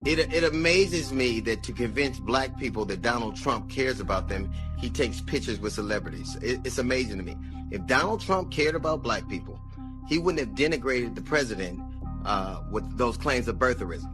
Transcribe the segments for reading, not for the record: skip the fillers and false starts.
It amazes me that to convince black people that Donald Trump cares about them, he takes pictures with celebrities. It's amazing to me. If Donald Trump cared about black people, he wouldn't have denigrated the president with those claims of birtherism.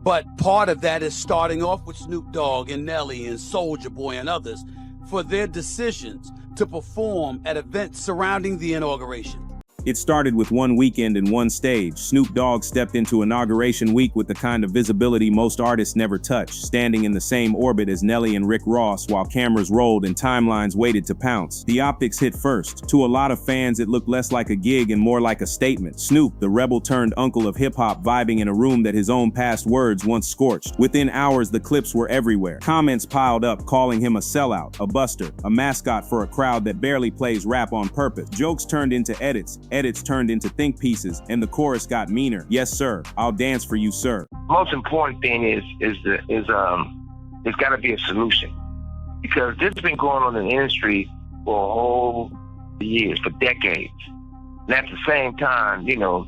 But part of that is starting off with Snoop Dogg and Nelly and Soulja Boy and others for their decisions to perform at events surrounding the inauguration. It started with one weekend and one stage. Snoop Dogg stepped into Inauguration Week with the kind of visibility most artists never touch, standing in the same orbit as Nelly and Rick Ross while cameras rolled and timelines waited to pounce. The optics hit first. To a lot of fans, it looked less like a gig and more like a statement. Snoop, the rebel-turned-uncle of hip-hop, vibing in a room that his own past words once scorched. Within hours, the clips were everywhere. Comments piled up, calling him a sellout, a buster, a mascot for a crowd that barely plays rap on purpose. Jokes turned into edits turned into think pieces, and the chorus got meaner. Yes, sir. I'll dance for you, sir. Most important thing is there's got to be a solution, because this has been going on in the industry for a whole years, for decades. And at the same time, you know,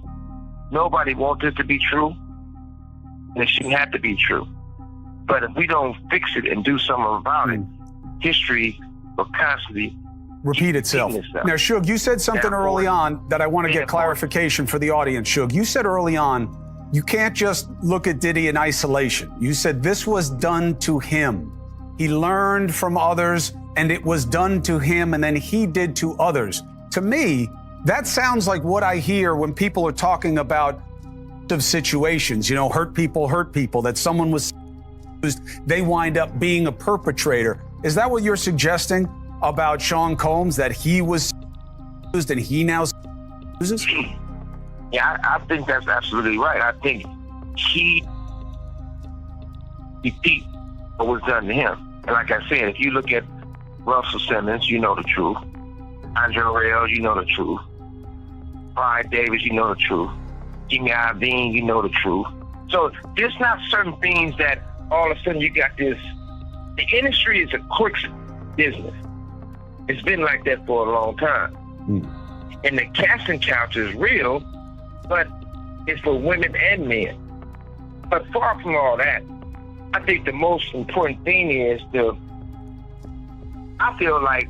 nobody wants this to be true, and it shouldn't have to be true. But if we don't fix it and do something about it, history will constantly repeat itself. Now, Suge, you said something early on that I want to get clarification for the audience. Suge, you said early on, you can't just look at Diddy in isolation. You said this was done to him. He learned from others, and it was done to him, and then he did to others. To me, that sounds like what I hear when people are talking about situations, you know, hurt people, that someone was used, they wind up being a perpetrator. Is that what you're suggesting about Sean Combs, that he was used and he now uses? Yeah, I think that's absolutely right. I think he repeat what was done to him. And like I said, if you look at Russell Simmons, you know the truth. Andre Rail, you know the truth. Brian Davis, you know the truth. Jimmy Iovine, you know the truth. So there's not certain things that all of a sudden you got this. The industry is a quick business. It's been like that for a long time. And the casting couch is real, but it's for women and men. But far from all that, I think the most important thing is I feel like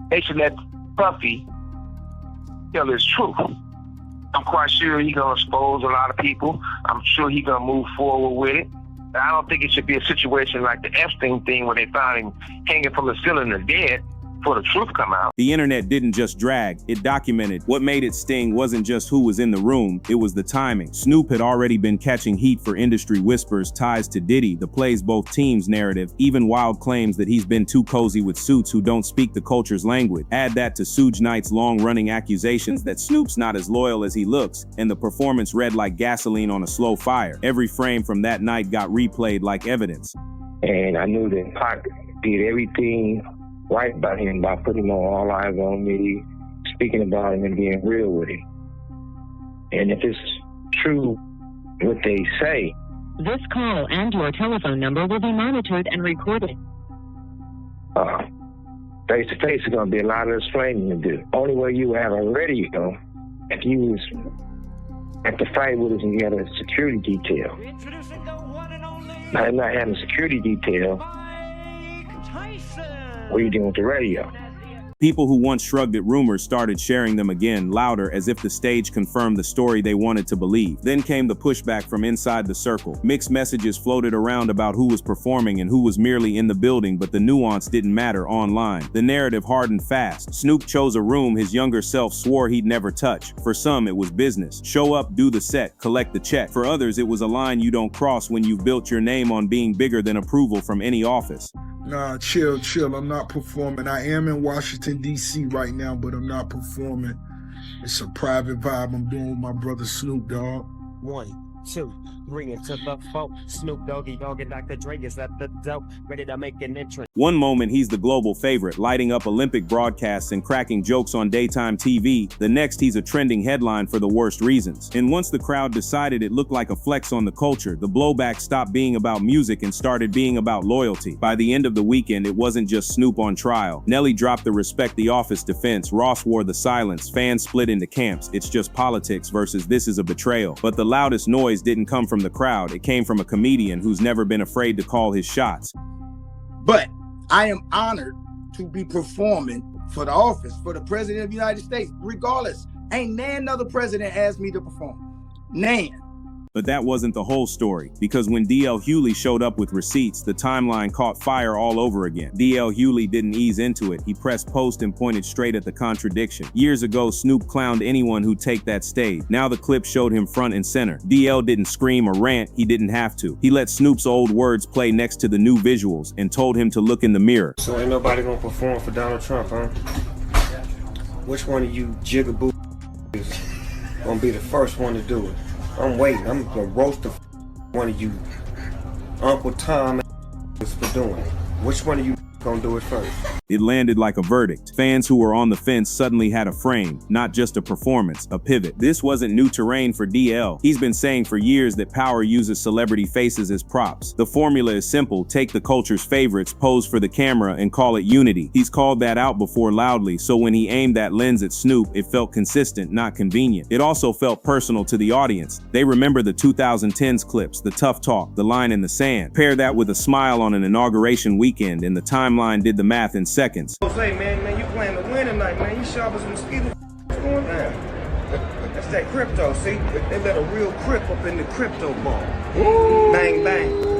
they should let Puffy tell his truth. I'm quite sure he's going to expose a lot of people. I'm sure he's going to move forward with it. But I don't think it should be a situation like the Epstein thing where they found him hanging from the ceiling and dead before the truth come out. The internet didn't just drag, it documented. What made it sting wasn't just who was in the room, it was the timing. Snoop had already been catching heat for industry whispers, ties to Diddy, the plays both teams narrative, even wild claims that he's been too cozy with suits who don't speak the culture's language. Add that to Suge Knight's long-running accusations that Snoop's not as loyal as he looks, and the performance read like gasoline on a slow fire. Every frame from that night got replayed like evidence. And I knew that Pac did everything right by him by putting him on All Eyes on Me, speaking about him and being real with him. And if it's true what they say, this call and your telephone number will be monitored and recorded. Face to face is going to be a lot of explaining to do. Only way you have a radio if you was at the fight with us and you had a security detail. Now, not having a security detail, what are you doing with the radio? People who once shrugged at rumors started sharing them again, louder, as if the stage confirmed the story they wanted to believe. Then came the pushback from inside the circle. Mixed messages floated around about who was performing and who was merely in the building, but the nuance didn't matter online. The narrative hardened fast. Snoop chose a room his younger self swore he'd never touch. For some, it was business. Show up, do the set, collect the check. For others, it was a line you don't cross when you've built your name on being bigger than approval from any office. Nah, chill. I'm not performing. I am in Washington, D.C. right now, but I'm not performing. It's a private vibe I'm doing with my brother Snoop Dogg. 1, 2, bring it to the folk. Snoop Doggy Dogg and Dr. Dre is at the dope, ready to make an entrance. One moment he's the global favorite, lighting up Olympic broadcasts and cracking jokes on daytime TV. The next he's a trending headline for the worst reasons. And once the crowd decided it looked like a flex on the culture, the blowback stopped being about music and started being about loyalty. By the end of the weekend, it wasn't just Snoop on trial. Nelly dropped the respect the office defense. Ross wore the silence. Fans split into camps. It's just politics versus this is a betrayal. But the loudest noise didn't come from from the crowd. It came from a comedian who's never been afraid to call his shots. But I am honored to be performing for the office, for the President of the United States, regardless. Ain't nan other president asked me to perform. Nan. But that wasn't the whole story, because when DL Hughley showed up with receipts, the timeline caught fire all over again. DL Hughley didn't ease into it. He pressed post and pointed straight at the contradiction. Years ago, Snoop clowned anyone who'd take that stage. Now the clip showed him front and center. DL didn't scream or rant. He didn't have to. He let Snoop's old words play next to the new visuals and told him to look in the mirror. So ain't nobody gonna perform for Donald Trump, huh? Which one of you jigaboo is gonna be the first one to do it? I'm waiting. I'm gonna roast the one of you Uncle Tom for doing it. Which one of you gonna do it first? It landed like a verdict. Fans who were on the fence suddenly had a frame, not just a performance, a pivot. This wasn't new terrain for DL. He's been saying for years that power uses celebrity faces as props. The formula is simple: take the culture's favorites, pose for the camera, and call it unity. He's called that out before loudly, so when he aimed that lens at Snoop, it felt consistent, not convenient. It also felt personal to the audience. They remember the 2010s clips, the tough talk, the line in the sand. Pair that with a smile on an inauguration weekend, and the timeline did the math in seconds. Say, man, you playing to win tonight, man. You sharp as a mosquito. What's going down? That's that crypto, see? They let a real crip up in the crypto ball. Ooh. Bang, bang.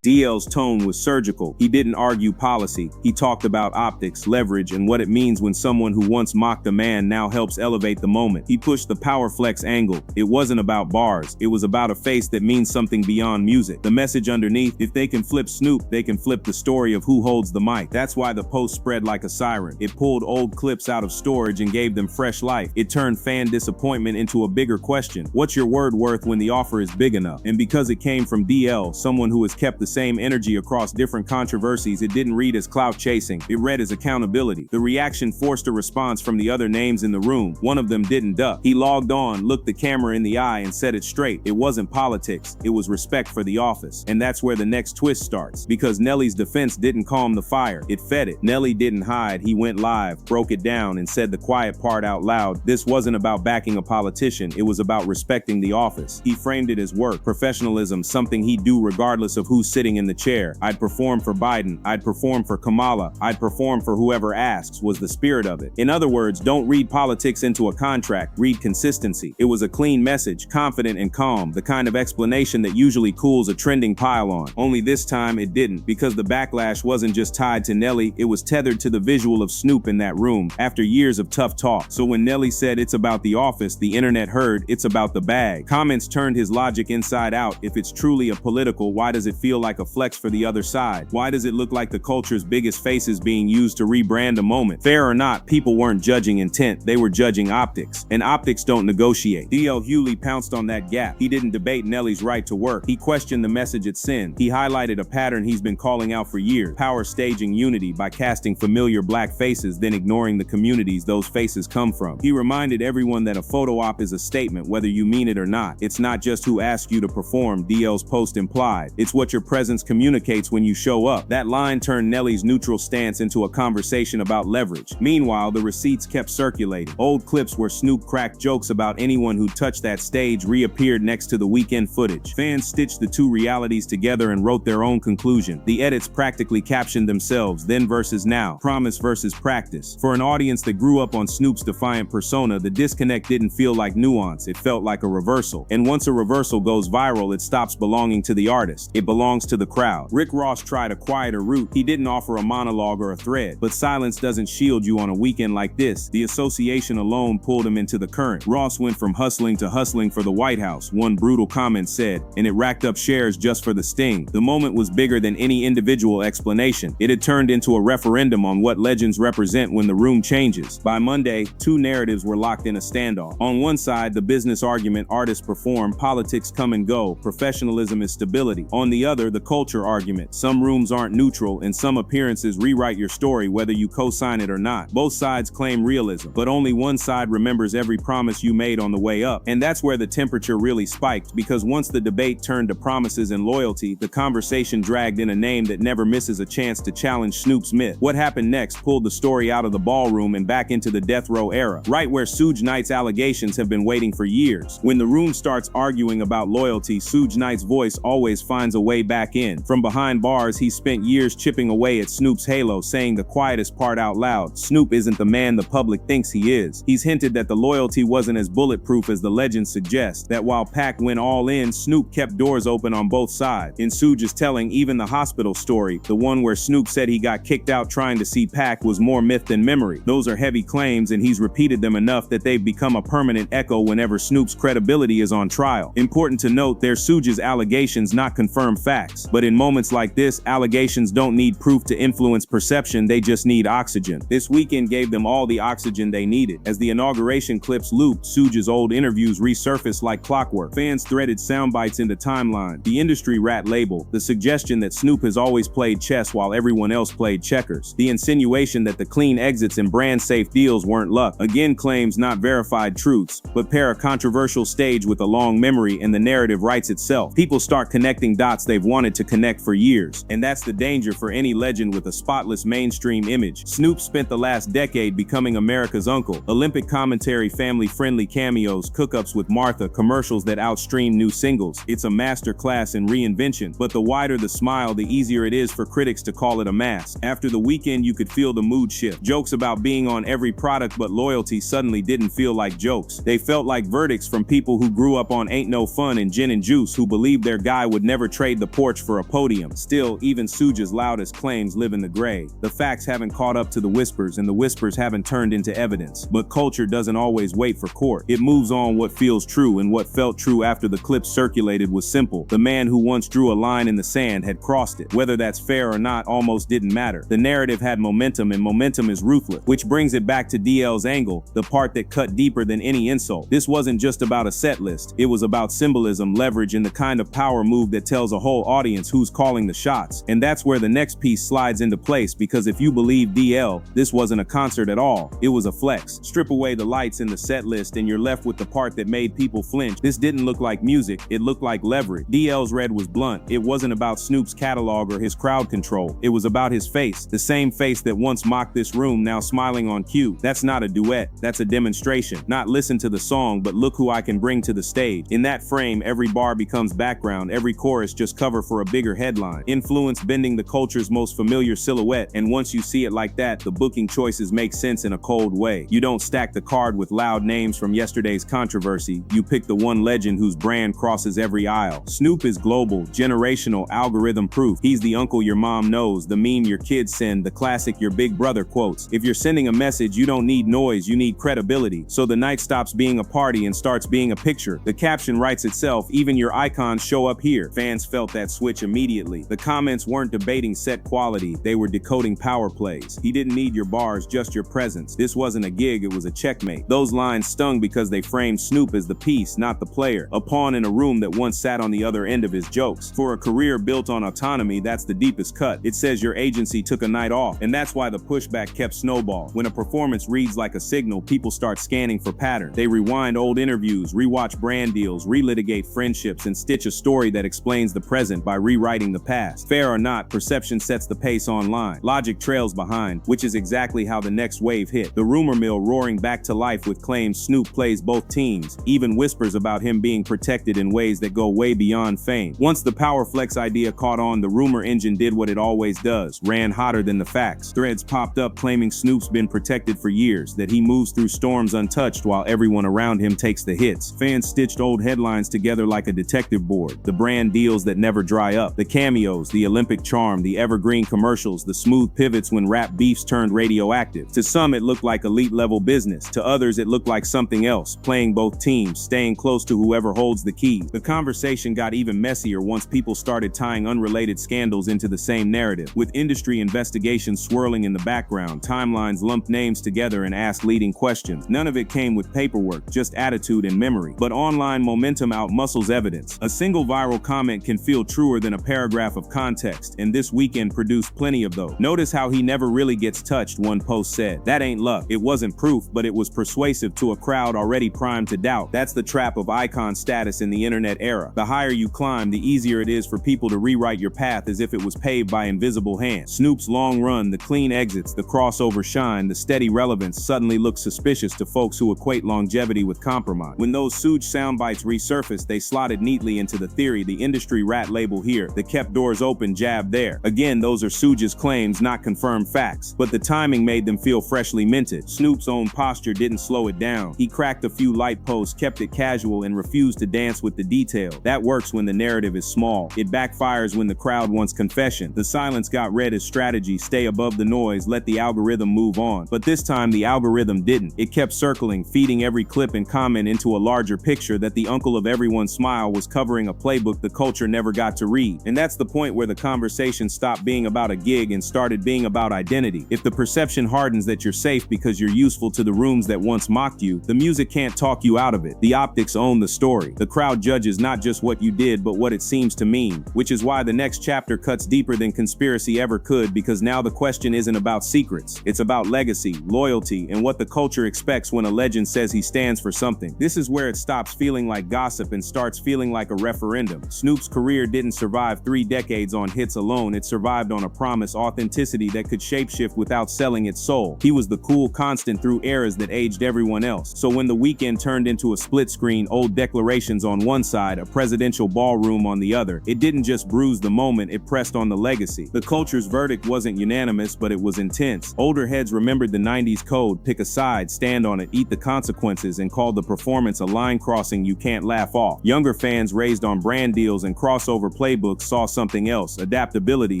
DL's tone was surgical. He didn't argue policy. He talked about optics, leverage, and what it means when someone who once mocked a man now helps elevate the moment. He pushed the power flex angle. It wasn't about bars. It was about a face that means something beyond music. The message underneath: if they can flip Snoop, they can flip the story of who holds the mic. That's why the post spread like a siren. It pulled old clips out of storage and gave them fresh life. It turned fan disappointment into a bigger question: what's your word worth when the offer is big enough? And because it came from DL, someone who has kept the same energy across different controversies, it didn't read as clout chasing. It read as accountability. The reaction forced a response from the other names in the room. One of them didn't duck. He logged on, looked the camera in the eye, and said it straight. It wasn't politics. It was respect for the office. And that's where the next twist starts. Because Nelly's defense didn't calm the fire. It fed it. Nelly didn't hide. He went live, broke it down, and said the quiet part out loud. This wasn't about backing a politician. It was about respecting the office. He framed it as work, professionalism, something he'd do regardless of who's sitting in the chair. I'd perform for Biden. I'd perform for Kamala. I'd perform for whoever asks, was the spirit of it. In other words, don't read politics into a contract, read consistency. It was a clean message, confident and calm, the kind of explanation that usually cools a trending pile-on. Only this time it didn't, because the backlash wasn't just tied to Nelly, it was tethered to the visual of Snoop in that room, after years of tough talk. So when Nelly said it's about the office, the internet heard it's about the bag. Comments turned his logic inside out. If it's truly a political, why does it feel like a flex for the other side? Why does it look like the culture's biggest faces being used to rebrand a moment? Fair or not, people weren't judging intent, they were judging optics. And optics don't negotiate. DL Hughley pounced on that gap. He didn't debate Nelly's right to work. He questioned the message it sent. He highlighted a pattern he's been calling out for years: power staging unity by casting familiar black faces, then ignoring the communities those faces come from. He reminded everyone that a photo op is a statement, whether you mean it or not. It's not just who asked you to perform, DL's post implied. It's what your presence communicates when you show up. That line turned Nelly's neutral stance into a conversation about leverage. Meanwhile, the receipts kept circulating. Old clips where Snoop cracked jokes about anyone who touched that stage reappeared next to the weekend footage. Fans stitched the two realities together and wrote their own conclusion. The edits practically captioned themselves, then versus now, promise versus practice. For an audience that grew up on Snoop's defiant persona, the disconnect didn't feel like nuance, it felt like a reversal. And once a reversal goes viral, it stops belonging to the artist. It belongs to the crowd. Rick Ross tried a quieter route. He didn't offer a monologue or a thread, but silence doesn't shield you on a weekend like this. The association alone pulled him into the current. Ross went from hustling to hustling for the White House, one brutal comment said, and it racked up shares just for the sting. The moment was bigger than any individual explanation. It had turned into a referendum on what legends represent when the room changes. By Monday, two narratives were locked in a standoff. On one side, the business argument: artists perform, politics come and go, professionalism is stability. On the other, the culture argument. Some rooms aren't neutral, and some appearances rewrite your story whether you co-sign it or not. Both sides claim realism, but only one side remembers every promise you made on the way up. And that's where the temperature really spiked, because once the debate turned to promises and loyalty, the conversation dragged in a name that never misses a chance to challenge Snoop's myth. What happened next pulled the story out of the ballroom and back into the death row era, right where Suge Knight's allegations have been waiting for years. When the room starts arguing about loyalty, Suge Knight's voice always finds a way back in. From behind bars, he spent years chipping away at Snoop's halo, saying the quietest part out loud: Snoop isn't the man the public thinks he is. He's hinted that the loyalty wasn't as bulletproof as the legend suggests, that while Pac went all in, Snoop kept doors open on both sides. In Suge's telling, even the hospital story, the one where Snoop said he got kicked out trying to see Pac, was more myth than memory. Those are heavy claims, and he's repeated them enough that they've become a permanent echo whenever Snoop's credibility is on trial. Important to note, they're Suge's allegations, not confirmed facts. But in moments like this, allegations don't need proof to influence perception, they just need oxygen. This weekend gave them all the oxygen they needed. As the inauguration clips looped, Suge's old interviews resurfaced like clockwork. Fans threaded sound bites into timeline. The industry rat label, the suggestion that Snoop has always played chess while everyone else played checkers. The insinuation that the clean exits and brand-safe deals weren't luck. Again, claims not verified truths, but pair a controversial stage with a long memory and the narrative writes itself. People start connecting dots they've wanted to connect for years. And that's the danger for any legend with a spotless mainstream image. Snoop spent the last decade becoming America's uncle. Olympic commentary, family-friendly cameos, cook-ups with Martha, commercials that outstream new singles. It's a masterclass in reinvention, but the wider the smile, the easier it is for critics to call it a mask. After the weekend, you could feel the mood shift. Jokes about being on every product, but loyalty suddenly didn't feel like jokes. They felt like verdicts from people who grew up on Ain't No Fun and Gin and Juice, who believed their guy would never trade the porch for a podium. Still, even Suge's loudest claims live in the gray. The facts haven't caught up to the whispers, and the whispers haven't turned into evidence. But culture doesn't always wait for court. It moves on what feels true, and what felt true after the clip circulated was simple. The man who once drew a line in the sand had crossed it. Whether that's fair or not almost didn't matter. The narrative had momentum, and momentum is ruthless. Which brings it back to DL's angle, the part that cut deeper than any insult. This wasn't just about a set list. It was about symbolism, leverage, and the kind of power move that tells a whole audience who's calling the shots. And that's where the next piece slides into place, because if you believe DL, this wasn't a concert at all. It was a flex. Strip away the lights in the set list and you're left with the part that made people flinch. This didn't look like music, it looked like leverage. DL's red was blunt. It wasn't about Snoop's catalog or his crowd control. It was about his face. The same face that once mocked this room, now smiling on cue. That's not a duet, that's a demonstration. Not listen to the song, but look who I can bring to the stage. In that frame, every bar becomes background, every chorus just cover for a bigger headline. Influence bending the culture's most familiar silhouette, and once you see it like that, the booking choices make sense in a cold way. You don't stack the card with loud names from yesterday's controversy. You pick the one legend whose brand crosses every aisle. Snoop is global, generational, algorithm proof. He's the uncle your mom knows, the meme your kids send, the classic your big brother quotes. If you're sending a message, you don't need noise, you need credibility. So the night stops being a party and starts being a picture. The caption writes itself, even your icons show up here. Fans felt that switch immediately. The comments weren't debating set quality, they were decoding power plays. He didn't need your bars, just your presence. This wasn't a gig, it was a checkmate. Those lines stung because they framed Snoop as the piece, not the player. A pawn in a room that once sat on the other end of his jokes. For a career built on autonomy, that's the deepest cut. It says your agency took a night off, and that's why the pushback kept snowball. When a performance reads like a signal, people start scanning for patterns. They rewind old interviews, rewatch brand deals, relitigate friendships, and stitch a story that explains the present by rewriting the past. Fair or not, perception sets the pace online. Logic trails behind, which is exactly how the next wave hit. The rumor mill roaring back to life with claims Snoop plays both teams, even whispers about him being protected in ways that go way beyond fame. Once the power flex idea caught on, the rumor engine did what it always does, ran hotter than the facts. Threads popped up claiming Snoop's been protected for years, that he moves through storms untouched while everyone around him takes the hits. Fans stitched old headlines together like a detective board. The brand deals that never dry up, the cameos, the Olympic charm, the evergreen commercials, the smooth pivots when rap beefs turned radioactive. To some it looked like elite level business, to others it looked like something else, playing both teams, staying close to whoever holds the keys. The conversation got even messier once people started tying unrelated scandals into the same narrative. With industry investigations swirling in the background, timelines lumped names together and asked leading questions. None of it came with paperwork, just attitude and memory. But online momentum outmuscles evidence. A single viral comment can feel true truer than a paragraph of context, and this weekend produced plenty of those. Notice how he never really gets touched, one post said. That ain't luck. It wasn't proof, but it was persuasive to a crowd already primed to doubt. That's the trap of icon status in the internet era. The higher you climb, the easier it is for people to rewrite your path as if it was paved by invisible hands. Snoop's long run, the clean exits, the crossover shine, the steady relevance suddenly look suspicious to folks who equate longevity with compromise. When those Suge soundbites resurfaced, they slotted neatly into the theory, the industry rat label here, the kept doors open jab there. Again, those are Suge's claims, not confirmed facts, but the timing made them feel freshly minted. Snoop's own posture didn't slow it down. He cracked a few light posts, kept it casual, and refused to dance with the detail. That works when the narrative is small. It backfires when the crowd wants confession. The silence got read as strategy, stay above the noise, let the algorithm move on. But this time the algorithm didn't. It kept circling, feeding every clip and comment into a larger picture that the uncle of everyone's smile was covering a playbook the culture never got to read. And that's the point where the conversation stopped being about a gig and started being about identity. If the perception hardens that you're safe because you're useful to the rooms that once mocked you, the music can't talk you out of it. The optics own the story. The crowd judges not just what you did, but what it seems to mean, which is why the next chapter cuts deeper than conspiracy ever could, because now the question isn't about secrets. It's about legacy, loyalty, and what the culture expects when a legend says he stands for something. This is where it stops feeling like gossip and starts feeling like a referendum. Snoop's career didn't survive 3 decades on hits alone. It survived on a promise, authenticity that could shapeshift without selling its soul. He was the cool constant through eras that aged everyone else. So when the weekend turned into a split screen, old declarations on one side, a presidential ballroom on the other, it didn't just bruise the moment, it pressed on the legacy. The culture's verdict wasn't unanimous, but it was intense. Older heads remembered the 90s code: pick a side, stand on it, eat the consequences, and called the performance a line crossing you can't laugh off. Younger fans raised on brand deals and crossover playbooks saw something else: adaptability,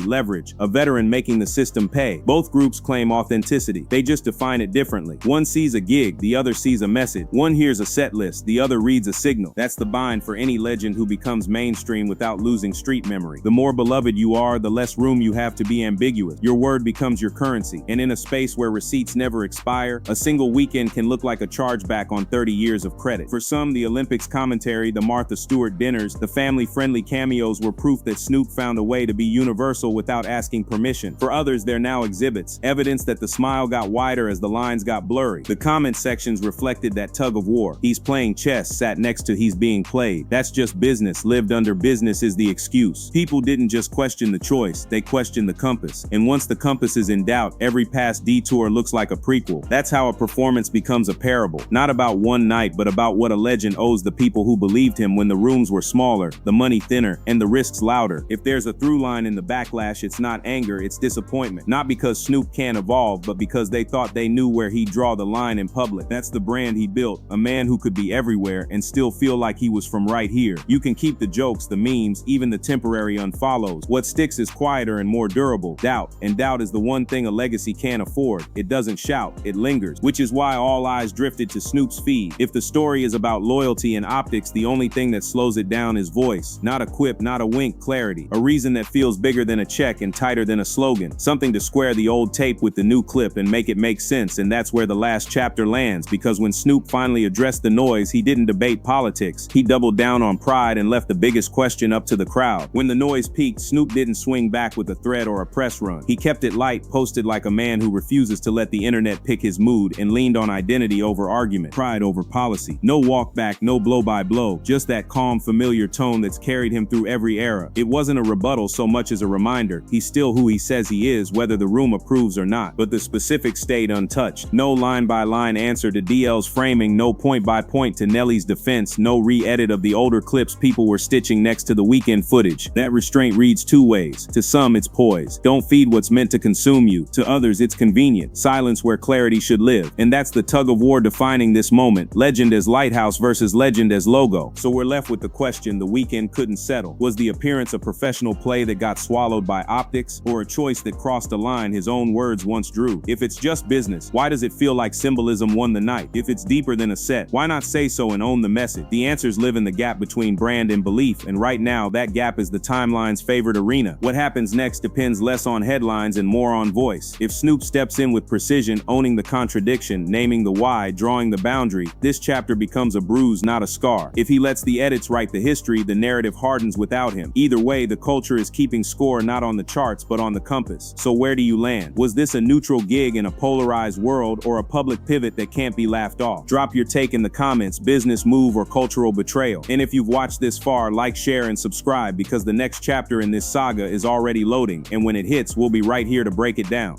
leverage, a veteran making the system pay. Both groups claim authenticity. They just define it differently. One sees a gig, the other sees a message. One hears a set list, the other reads a signal. That's the bind for any legend who becomes mainstream without losing street memory. The more beloved you are, the less room you have to be ambiguous. Your word becomes your currency. And in a space where receipts never expire, a single weekend can look like a chargeback on 30 years of credit. For some, the Olympics commentary, the Martha Stewart dinners, the family-friendly cameos were proof that Snoop found a way to be universal without asking permission. For others, they're now exhibits, evidence that the smile got wider as the lines got blurry. The comment sections reflected that tug of war. He's playing chess sat next to he's being played. That's just business lived under business is the excuse. People didn't just question the choice, they questioned the compass. And once the compass is in doubt, every past detour looks like a prequel. That's how a performance becomes a parable. Not about one night, but about what a legend owes the people who believed him when the rooms were smaller, the money thinner, and the risks louder. If there's a through line in the backlash, it's not anger, it's disappointment. Not because Snoop can't evolve, but because they thought they knew where he'd draw the line in public. That's the brand he built, a man who could be everywhere and still feel like he was from right here. You can keep the jokes, the memes, even the temporary unfollows. What sticks is quieter and more durable. Doubt. And doubt is the one thing a legacy can't afford. It doesn't shout, it lingers. Which is why all eyes drifted to Snoop's feed. If the story is about loyalty and optics, the only thing that slows it down is voice. Not a quip, not a wink, clarity. A reason that feels bigger than a check and tighter than a slogan. Something to square the old tape with the new clip and make it make sense. And that's where the last chapter lands, because when Snoop finally addressed the noise, he didn't debate politics. He doubled down on pride and left the biggest question up to the crowd. When the noise peaked, Snoop didn't swing back with a threat or a press run. He kept it light, posted like a man who refuses to let the internet pick his mood, and leaned on identity over argument, pride over policy. No walk back, no blow by blow, just that calm, familiar tone that's carried him through every era. It wasn't a rebuttal so much as a reminder. He's still who he says he is, whether the room approves or not. But the specifics stayed untouched. No line by line answer to DL's framing, no point by point to Nelly's defense, no re-edit of the older clips people were stitching next to the weekend footage. That restraint reads two ways. To some, it's poise. Don't feed what's meant to consume you. To others, it's convenient. Silence where clarity should live. And that's the tug of war defining this moment. Legend as lighthouse versus legend as logo. So we're left with the question the weekend couldn't settle. Was the appearance a professional play that got swallowed by optics, or a choice that crossed a line his own words once drew? If it's just business, why does it feel like symbolism won the night? If it's deeper than a set, why not say so and own the message? The answers live in the gap between brand and belief, and right now that gap is the timeline's favorite arena. What happens next depends less on headlines and more on voice. If Snoop steps in with precision, owning the contradiction, naming the why, drawing the boundary, this chapter becomes a bruise, not a scar. If he lets the edits write the history, the narrative hardens without without him. Either way, the culture is keeping score not on the charts but on the compass. So where do you land? Was this a neutral gig in a polarized world, or a public pivot that can't be laughed off? Drop your take in the comments, business move or cultural betrayal. And if you've watched this far, like, share, and subscribe, because the next chapter in this saga is already loading, and when it hits, we'll be right here to break it down.